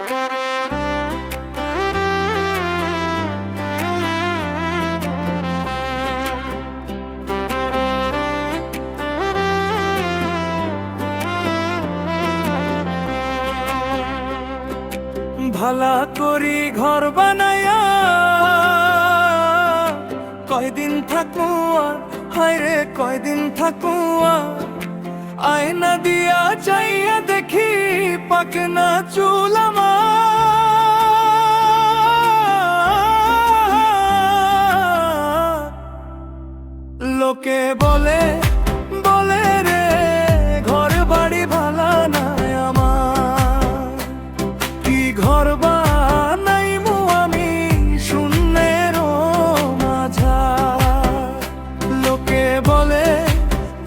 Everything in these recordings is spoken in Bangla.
ভালা করি ঘর বানায়া কয়দিন থাকু হায়রে কয়দিন থাকু আয়না দিয়া চাইয়া দেখি পাকে না চুল আমার। লোকে বলে বলে রে ঘর বাড়ি ভালা নাই আমার, কি ঘর বানাইমু আমি শূন্যের মাঝার। লোকে বলে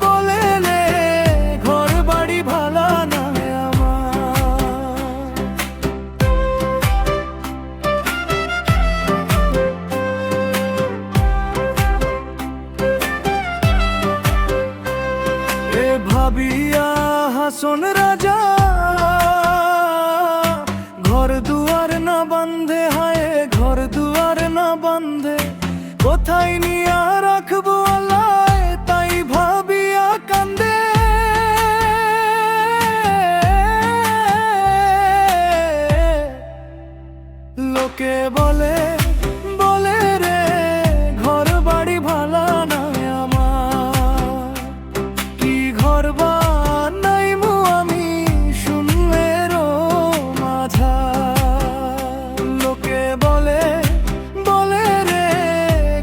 বলে রে ঘর বাড়ি ভালা নাই আমার। এ ভাবিয়া হাসন রাজা ঘর দুয়ার না বান্ধে, হায় ঘর দুয়ার না বান্ধে কোথায় নিয়া রাখবো আল্লাহ, তাই ভাবিয়া কান্দে। লোকে বলে বলে রে ঘর বাড়ি ভালা নাই আমার, কি ঘর বানাইমু আমি শূন্যের মাঝার। লোকে বলে বলে রে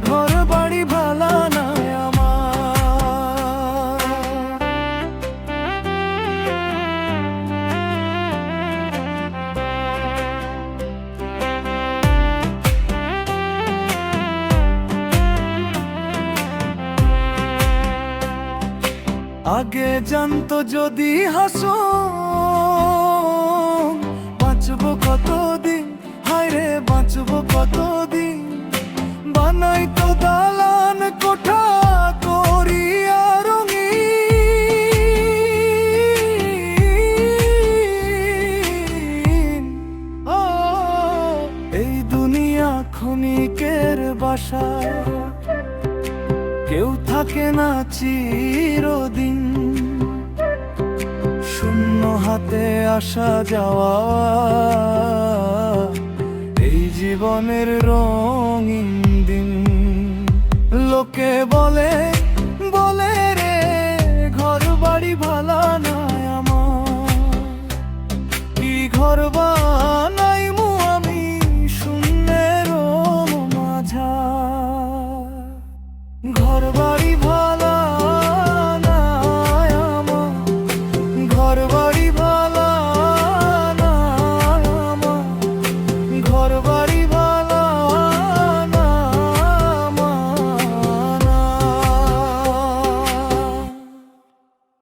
ঘর বাড়ি ভালা নাই আমার। আগে জানতো যদি হাসো বাঁচবো কতদিন, হায়রে বাঁচবো কতদিন। বানাইতো দালান কোঠা করিয়া রঙিন। ও এই দুনিয়া ক্ষণিকের বাসা, কেউ থাকে না চিরদিন। শূন্য হাতে আসা যাওয়া এই জীবনের রঙিন দিন। লোকে বলে